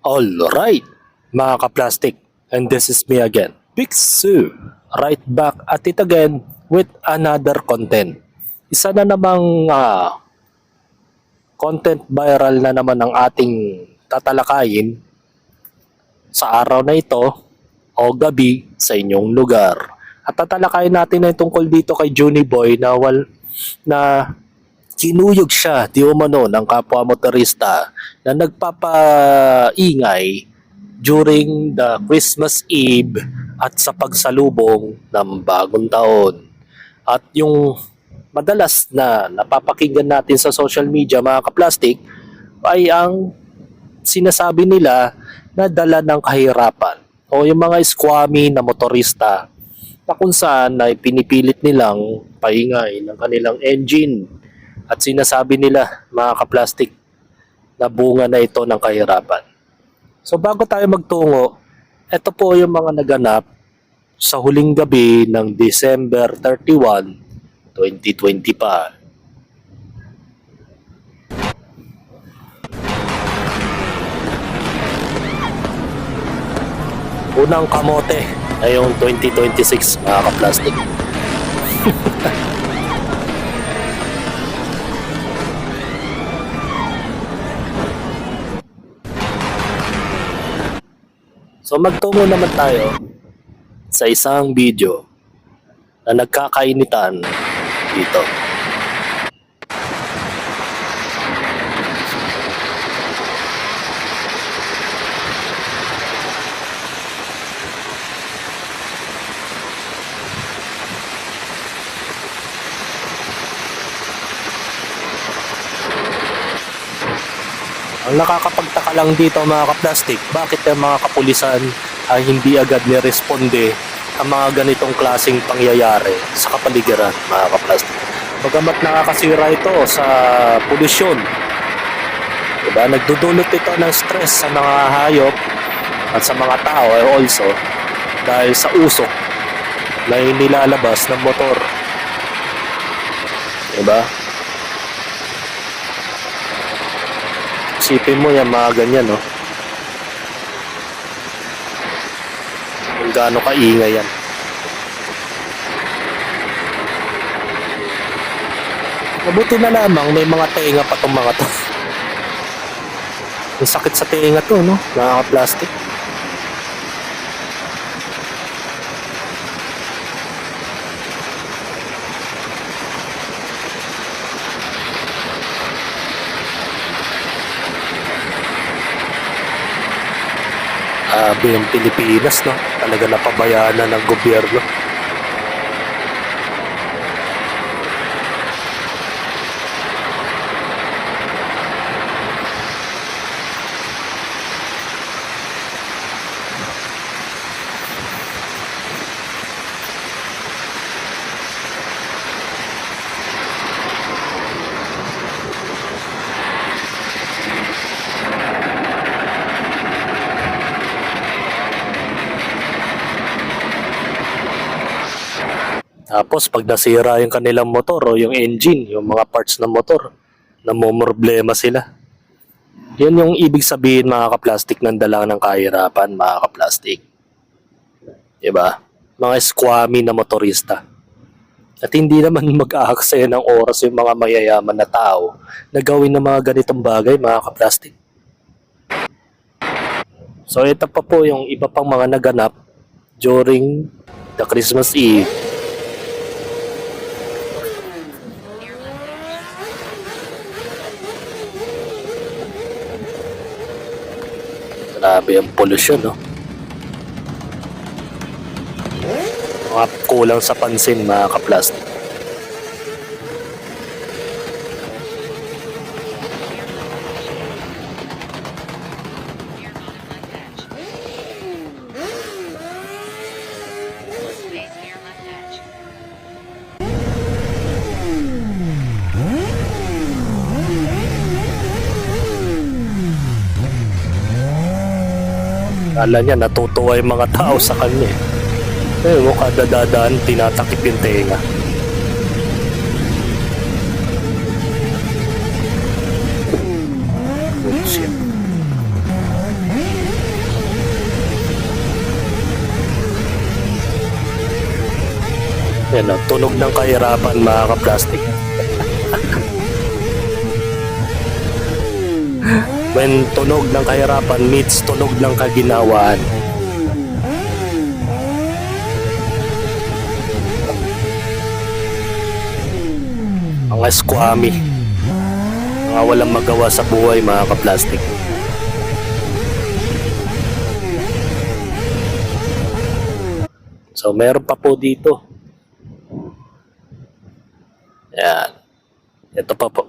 Alright, mga ka-plastic, and this is me again, Big Sue, right back at it again with another content. Isa na namang content viral na naman ang ating tatalakayin sa araw na ito o gabi sa inyong lugar. At tatalakayin natin ay tungkol dito kay Juni Boy na kinuyog siya di umano ng kapwa motorista na nagpapaingay during the Christmas Eve at sa pagsalubong ng bagong taon. At yung madalas na napapakinggan natin sa social media, mga kaplastik, ay ang sinasabi nila na dala ng kahirapan o yung mga squammy na motorista na kung saan ay pinipilit nilang paingay ng kanilang engine. At sinasabi nila, mga kaplastik, na bunga na ito ng kahirapan. So bago tayo magtungo, ito po yung mga naganap sa huling gabi ng December 31, 2020 pa. Unang kamote ay yung 2026, mga kaplastik. So magtungo naman tayo sa isang video na nagkakainitan dito. Ang nakakapagtaka lang dito, mga kaplastik, bakit ang mga kapulisan ay hindi agad niresponde ang mga ganitong klaseng pangyayari sa kapaligiran, mga kaplastik. Bagamat nakakasira ito sa polusyon, diba? Nagdudulot ito ng stress sa mga hayop at sa mga tao ay also dahil sa usok na inilalabas ng motor, diba? Isipin mo yan, mga ganyan, no? Kung gaano kaingay yan. Mabuti na lamang may mga tenga pa itong mga to. May sakit sa tenga to, no? Nakaka-plastic. Yung Pilipinas, no? Talaga napabayaan na ng gobyerno. Tapos pag nasira yung kanilang motor o yung engine, yung mga parts ng motor, namomroblema sila. Yan yung ibig sabihin, mga kaplastik, ng dala ng kahirapan, mga kaplastik. Diba? Mga squammy na motorista. At hindi naman mag-aaksaya ng oras yung mga mayayaman na tao na gawin ng mga ganitong bagay, mga kaplastik. So ito pa po yung iba pang mga naganap during the Christmas Eve. Grabe ang polusyon, no? Mga kulang sa pansin, mga kaplastik. Kala niya natutuwa yung mga tao sa kanya. Eh, mukha dadaan, tinatakip yung tenga. Shit. Yan o, tunog ng kahirapan mga ka-plastic. When tunog ng kahirapan meets tunog ng kaginawaan. Mga squammy, mga walang magawa sa buhay mga ka-plastic. So meron pa po dito. Yan. Ito pa po.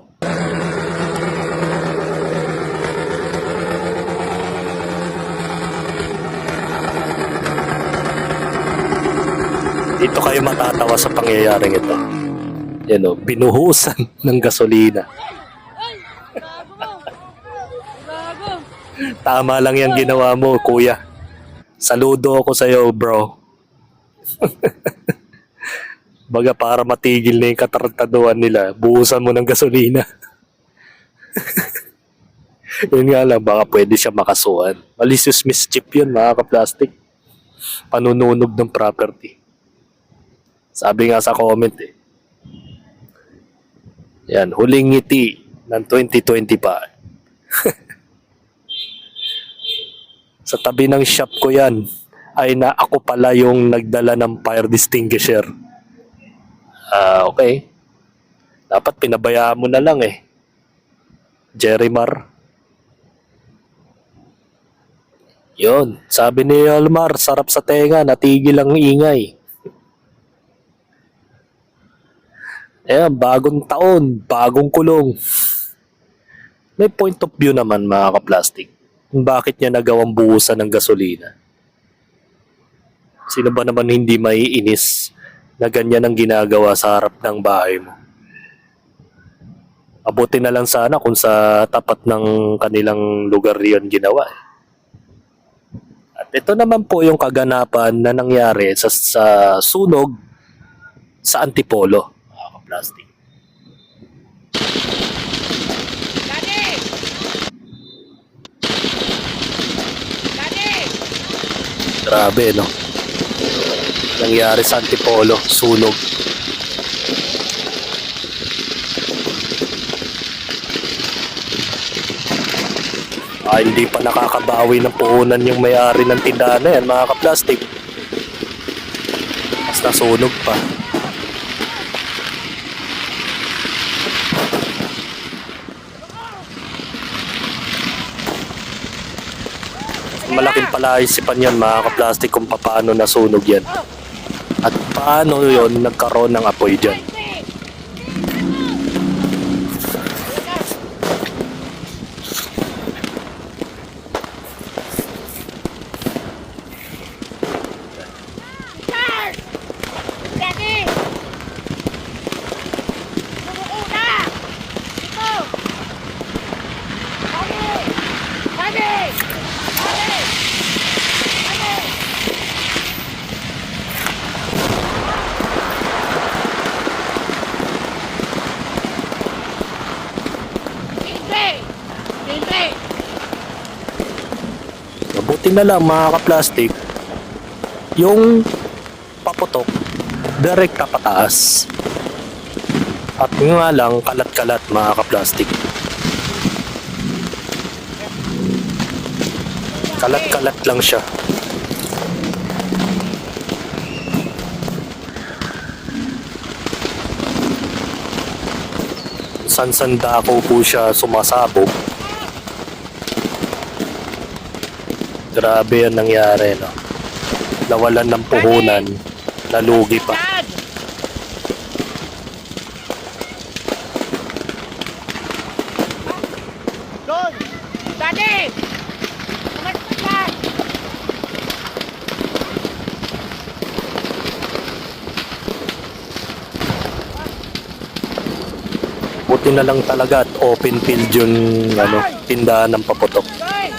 Dito kayo matatawa sa pangyayaring ito. Yan o, binuhusan ng gasolina. Tama lang yung ginawa mo, kuya. Saludo ako sa'yo, bro. Baga para matigil na yung katarantaduhan nila, buhusan mo ng gasolina. Yun nga lang, baka pwede siya makasuhan. Malicious mischief yun, mga ka-plastic. Panununog ng property. Sabi nga sa comment eh. Yan, huling ngiti ng 2025. Sa tabi ng shop ko yan, ay na ako pala yung nagdala ng fire extinguisher. Okay. Dapat pinabayaan mo na lang eh. Jerimar. Yun, sabi ni Almar, sarap sa tenga, natigil ang ingay. Ayan, bagong taon, bagong kulong. May point of view naman mga ka-plastic. Kung bakit niya nagawang buhusan ng gasolina. Sino ba naman hindi maiinis na ganyan ang ginagawa sa harap ng bahay mo? Abuti na lang sana kung sa tapat ng kanilang lugar yun ginawa. At ito naman po yung kaganapan na nangyari sa sunog sa Antipolo. Plastic. Daddy! Daddy! Grabe, no? Nangyari sa Antipolo, sunog. Hindi pa nakakabawi ng puhunan yung may-ari ng tindahan na yan, mga ka-plastic. Mas nasunog pa. Malaking palaisipan yan mga ka-plastic kung paano nasunog yan. At paano yon nagkaroon ng apoy dyan. Daddy! Sumuuna! Ito! Daddy! Daddy! Daddy! Daddy! Hindi! Hindi! Mabuti na lang mga ka-plastic, yung paputok, direct pataas. At nga lang, kalat-kalat mga ka-plastic. Kalat-kalat lang siya. Sansandako po siya sumasabog. Grabe yan nangyari, no? Nawalan ng puhunan, nalugi pa. Dad! Doon! Daddy! Umalis ka dyan! Buti na lang talaga at open field yung tindahan ng paputok. Doy!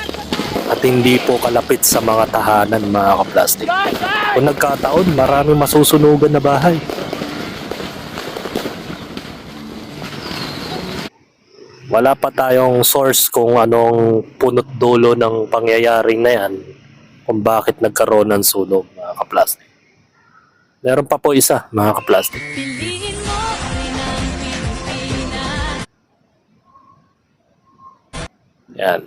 At hindi po kalapit sa mga tahanan mga ka-plastic. Doy! Doy! Kung nagkataon, marami masusunugan na bahay. Wala pa tayong source kung anong punot dulo ng pangyayaring na yan, kung bakit nagkaroon ng sunog mga ka-plastic. Meron pa po isa, mga kaplastic. Piliin mo ay ng Pilipinas. Yan.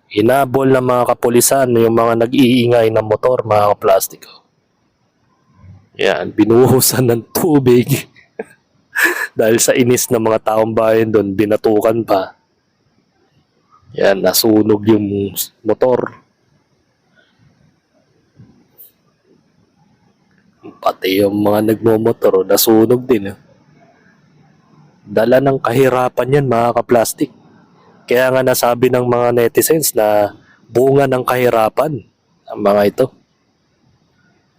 Hinabol ng mga kapulisan yung mga nag-iingay ng motor, mga kaplastic. Yan, binuhusan ng tubig. Dahil sa inis ng mga taong bayan doon, binatukan pa. Yan, nasunog yung motor. Pati yung mga nagmomotor, nasunog din. Dala ng kahirapan yan, mga kaplastik. Kaya nga nasabi ng mga netizens na bunga ng kahirapan ang mga ito.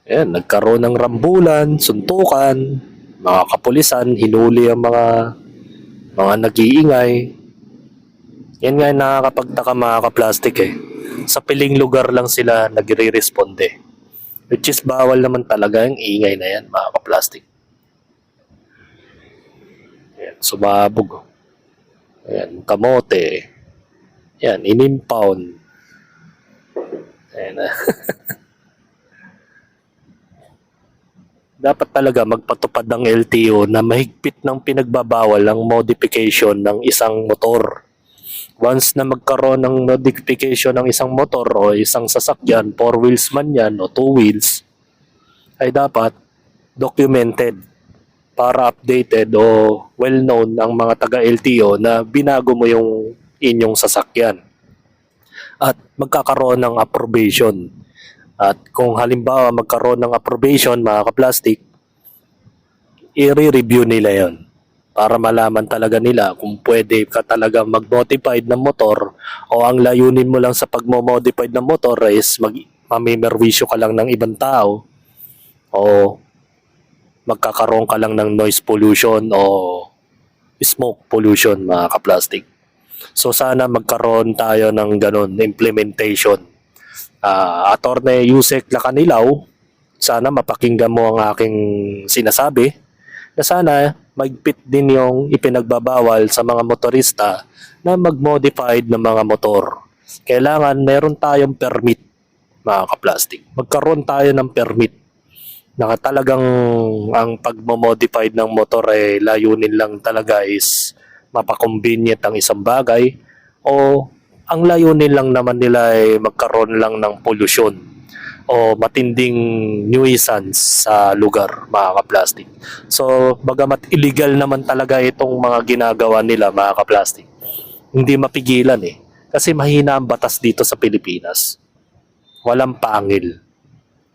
Ayan, nagkaroon ng rambulan, suntukan, mga kapulisan, hinuli ang mga nag-iingay. Yan nga yung nakakapagtaka, mga kaplastik eh. Sa piling lugar lang sila nagre-responde. Which is bawal naman talaga yung ingay na yan, mga kaplastik. Ayan, sumabog. Ayan, kamote. Ayan, inimpound. Ayan. Dapat talaga magpatupad ng LTO na mahigpit ng pinagbabawal ang modification ng isang motor. Once na magkaroon ng modification ng isang motor o isang sasakyan, 4 wheels man yan o 2 wheels, ay dapat documented para updated o well-known ang mga taga-LTO na binago mo yung inyong sasakyan. At magkakaroon ng approbation. At kung halimbawa magkaroon ng approbation, mga kaplastik, i-review nila yon para malaman talaga nila kung pwede ka talaga mag-modified ng motor o ang layunin mo lang sa pag-modified ng motor is mamimerwisyo ka lang ng ibang tao o magkakaroon ka lang ng noise pollution o smoke pollution, mga kaplastik. So sana magkaroon tayo ng ganun implementation. Attorney Yusek Lacanilaw, sana mapakinggan mo ang aking sinasabi na sana magpit din yung ipinagbabawal sa mga motorista na mag-modified ng mga motor. Kailangan meron tayong permit, mga kaplastik. Magkaroon tayo ng permit na talagang ang pag-modified ng motor ay layunin lang talaga is mapakonvenient ang isang bagay o ang layunin lang naman nila ay magkaroon lang ng pollution o matinding nuisance sa lugar, mga kaplastik. So, bagamat illegal naman talaga itong mga ginagawa nila, mga kaplastik, hindi mapigilan eh. Kasi mahina ang batas dito sa Pilipinas. Walang pangil.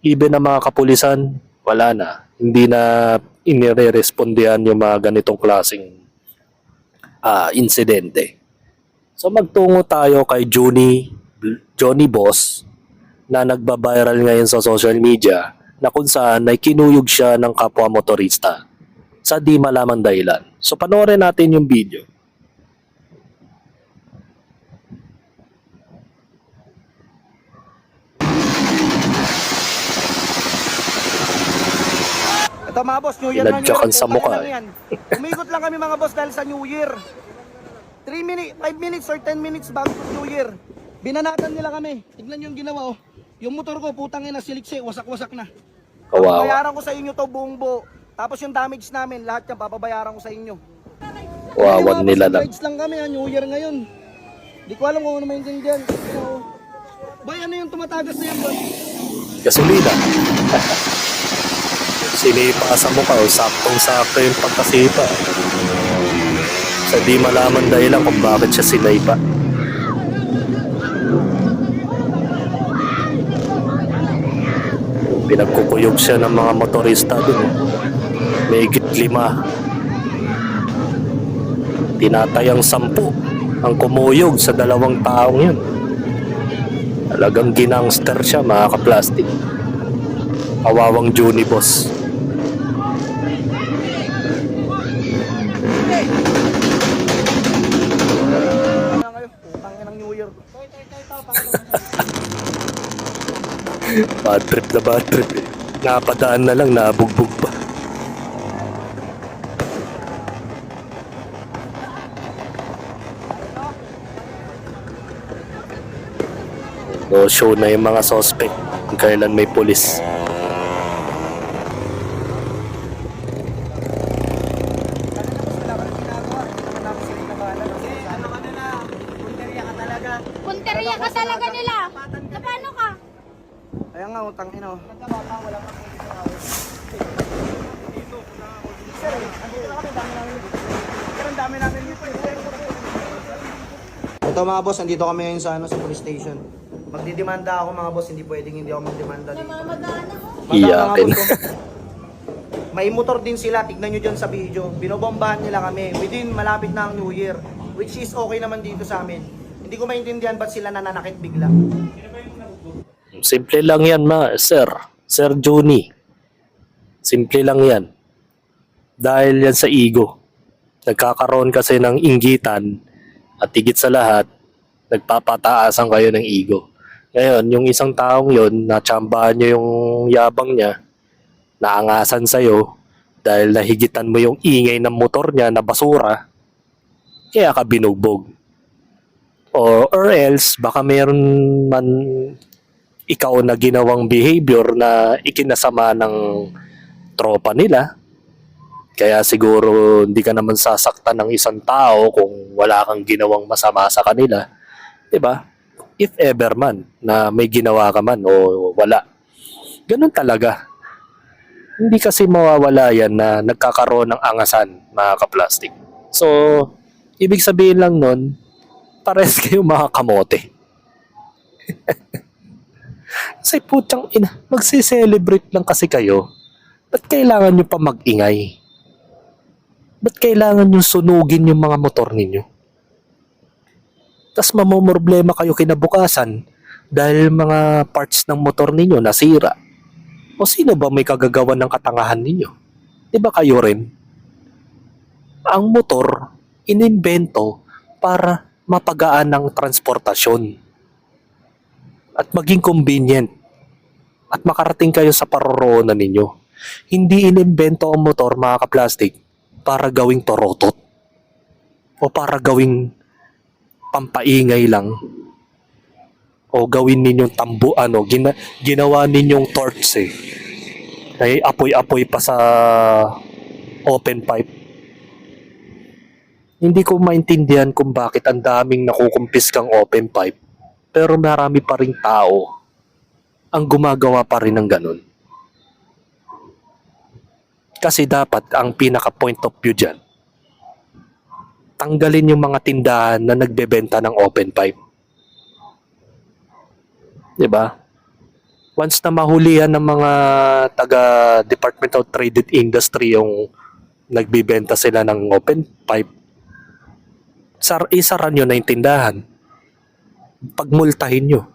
Even ang mga kapulisan, wala na. Hindi na inire-respondihan yung mga ganitong klaseng insidente. So magtungo tayo kay Johnny Boss na nagba-viral ngayon sa social media na kung saan ay kinuyog siya ng kapwa motorista sa di malamang dahilan. So panoorin natin yung video. Ito mga boss, New Year na New Pinadyakan Year. sa mukha, Putang ina yan. Umikot lang kami mga boss dahil sa New Year. 5 minutes or 10 minutes bago New Year. Binanatan nila kami. Tignan yung ginawa oh. Yung motor ko, putang ina, siliksi, wasak-wasak na. Kawawa. Babayaran ko sa inyo to buong buo. Tapos yung damage namin, lahat yan, papabayaran ko sa inyo. Wawan nila lang. Lang kami, New Year ngayon. Di ko alam kung ano maintindihan. Boy, ano yung tumatagas na yan, boy? Gasolina. Sinipa sa mukha, saktong-sakto yung pagkasipa. Sa di malaman dahilan kung bakit siya sinipa. Pinagkukuyog siya ng mga motorista dun. May higit 5. Tinatayang 10 ang kumuyog sa 2 taong yun. Talagang ginangster siya, mga kaplastik. Kawawang Johnny Boss. Bad trip na bad trip eh. Napadaan na lang, nabugbog pa. No show na yung mga suspect kung kailan may pulis. Punteriya ka talaga nila. Na paano ka? Ayan nga, utang ino. Ito mga boss, andito kami ngayon sa police station. Magdidemanda ako mga boss, hindi pwedeng hindi ako magdemanda dito. Namamadaan ako. Iyakin. May motor din sila, tignan nyo dyan sa video. Binobombahan nila kami within malapit na ang New Year. Which is okay naman dito sa amin. Hindi ko maintindihan ba't sila nananakit bigla. Simple lang yan, sir. Sir Juni. Simple lang yan. Dahil yan sa ego. Nagkakaroon kasi ng inggitan at higit sa lahat, nagpapataasan kayo ng ego. Ngayon, yung isang taong yon, natsambahan nyo yung yabang niya, naangasan sa'yo dahil nahigitan mo yung ingay ng motor niya na basura, kaya ka binugbog. Or else, baka meron man ikaw na ginawang behavior na ikinasama ng tropa nila. Kaya siguro hindi ka naman sasaktan ng isang tao kung wala kang ginawang masama sa kanila. 'Di ba? If ever man na may ginawa ka man o wala. Ganun talaga. Hindi kasi mawawala yan na nagkakaroon ng angasan, mga kaplastic. So, ibig sabihin lang nun, pares kayo mga kamote. Kasi putang ina, magsi-celebrate lang kasi kayo. Ba't kailangan nyo pa mag-ingay? Ba't kailangan nyo sunugin yung mga motor ninyo? Tapos mamomroblema kayo kinabukasan dahil mga parts ng motor ninyo nasira. O sino ba may kagagawan ng katangahan ninyo? Di ba kayo rin? Ang motor, inimbento para mapagaan ng transportasyon at maging convenient at makarating kayo sa paroroonan ninyo. Hindi inimbento ang motor, mga kaplastic, para gawing torotot o para gawing pampaingay lang o gawin ninyong ginawa ninyong torch ay apoy-apoy pa sa open pipe. Hindi ko maintindihan kung bakit ang daming nakukumpiskang open pipe pero marami pa ring tao ang gumagawa pa rin ng ganun. Kasi dapat ang pinaka point of view dyan, tanggalin yung mga tindahan na nagbebenta ng open pipe. Diba? Once na mahulihan ng mga taga Department of Trade and Industry yung nagbibenta sila ng open pipe, isara nyo na yung tindahan. Pagmultahin nyo.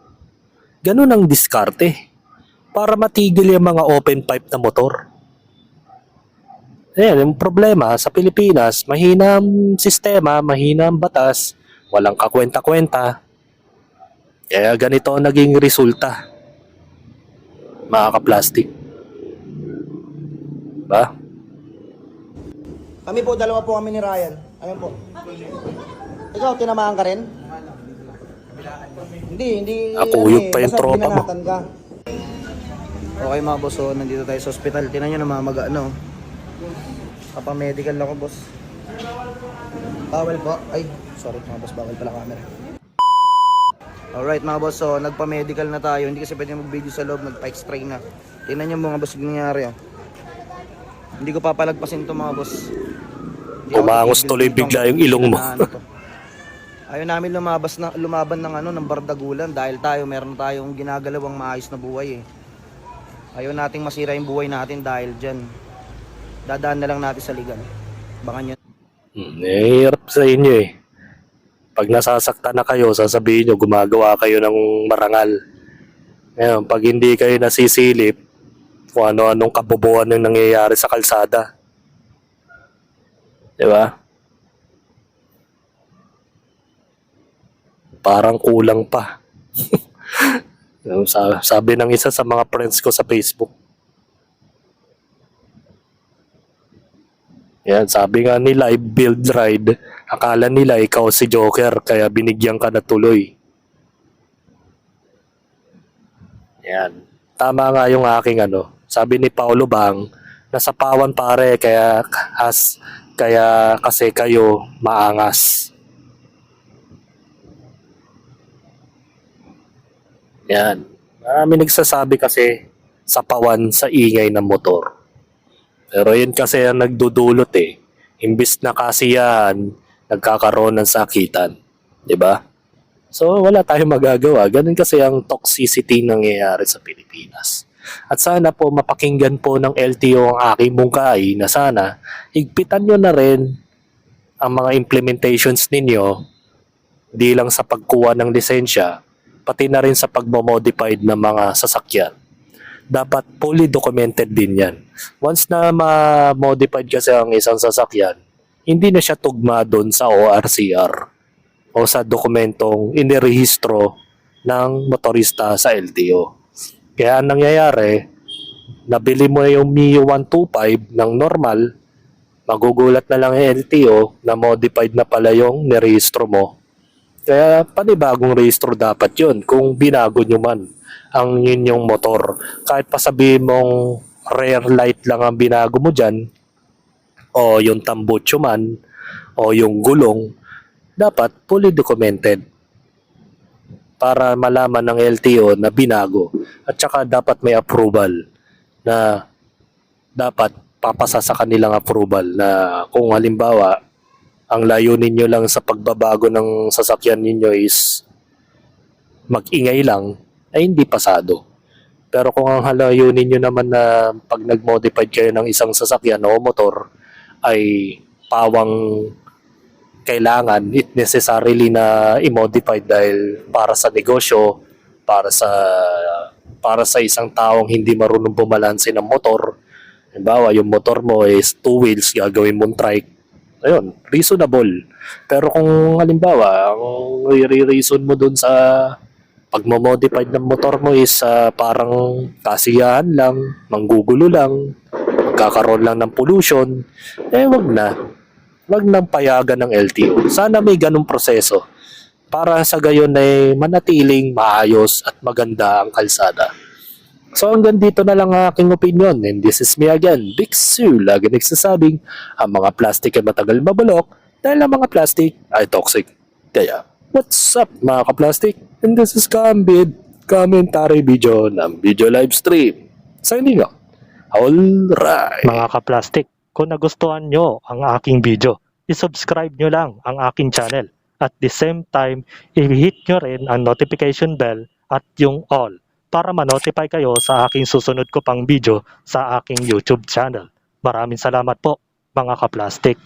Ganun ang diskarte. Para matigil yung mga open pipe na motor. Ayan, yung problema sa Pilipinas, mahina ang sistema, mahina ang batas, walang kakwenta-kwenta. Kaya ganito ang naging resulta, mga kaplastik. Diba? Kami po, dalawa po kami ni Ryan. Ayun po. Ikaw, tinamaan ka rin? Hindi. Nakuyog pa yung basta tropa mo. binanatan ka. Okay mga boss, so nandito tayo sa ospital. Tinan nyo namamaga, ano? Kapamedical ako, boss. Bawal po. Ay, sorry mga boss, bawal pala camera. Alright mga boss, so nagpa-medical na tayo. Hindi kasi pwede mag-video sa loob, nagpa-x-ray na. Tingnan nyo mga boss, yung nangyari. Oh. Hindi ko papalagpasin to mga boss. Kumangos tuloy bigla yung ilong mo. Ayaw namin lumaban ng bardagulan dahil meron tayong ginagalawang maayos na buhay eh. Ayaw nating masira yung buhay natin dahil dyan. Dadaan na lang natin sa legal. Baka nyo. Hirap sa inyo eh. Pag nasasaktan na kayo, sasabihin nyo gumagawa kayo ng marangal. Ngayon, pag hindi kayo nasisilip, kung ano-anong kabobohan yung nangyayari sa kalsada. Diba? Parang kulang pa. Sabi ng isa sa mga friends ko sa Facebook. Yan, sabi nga nila, build ride. Akala nila ikaw si Joker, kaya binigyan ka na tuloy. Yan. Tama nga yung aking sabi ni Paulo Bang, nasa pawan pare, kaya kasi kayo maangas. Yan. Marami nagsasabi kasi sa pawan sa ingay ng motor. Pero yun kasi ang nagdudulot eh. Imbis na kasiyahan, nagkakaroon ng sakitan. 'Di ba? So wala tayong magagawa. Ganun kasi ang toxicity nangyayari sa Pilipinas. At sana po mapakinggan po ng LTO ang aking mungkahi na sana higpitan nyo na rin ang mga implementations ninyo di lang sa pagkuha ng lisensya, pati na rin sa pagmamodified ng mga sasakyan. Dapat fully documented din yan. Once na ma-modified kasi ang isang sasakyan, hindi na siya tugma doon sa ORCR o sa dokumentong inirehistro ng motorista sa LTO. Kaya ang nangyayari, nabili mo na yung Mio 125 ng normal, magugulat na lang yung LTO na modified na pala yung nirehistro mo. Kaya panibagong rehistro dapat yun kung binago nyo man ang inyong motor. Kahit pa sabihin mong rear light lang ang binago mo dyan, o yung tambucho man, o yung gulong, dapat fully documented para malaman ng LTO na binago. At saka dapat may approval na dapat papasa sa kanilang approval na kung halimbawa ang layunin nyo lang sa pagbabago ng sasakyan ninyo is mag-ingay lang, ay hindi pasado. Pero kung ang layunin nyo naman na pag nag-modified kayo ng isang sasakyan o motor ay pawang kailangan, it necessarily na i-modify dahil para sa negosyo, para sa isang taong hindi marunong bumalanse ng motor. Halimbawa, yung motor mo is 2 wheels, gagawin mong trike. Ayun, reasonable. Pero kung halimbawa, ang reason mo dun sa pagmamodified ng motor mo is parang kasiyahan lang, manggugulo lang, magkakaroon lang ng pollution, wag na. Wag nang payagan ng LTO. Sana may ganung proseso para sa gayon ay manatiling maayos at maganda ang kalsada. So hanggang dito na lang ang aking opinion, and this is me again, Big Sue, lagi nagsasabing ang mga plastic ay matagal mabulok dahil ang mga plastic ay toxic. Kaya, what's up mga ka-plastic? And this is Kambid, commentary video ng video live stream. Signing out. Alright. Mga ka-plastic, kung nagustuhan nyo ang aking video, isubscribe nyo lang ang aking channel. At the same time, i-hit nyo rin ang notification bell at yung all para ma-notify kayo sa aking susunod ko pang video sa aking YouTube channel. Maraming salamat po, mga ka-plastic.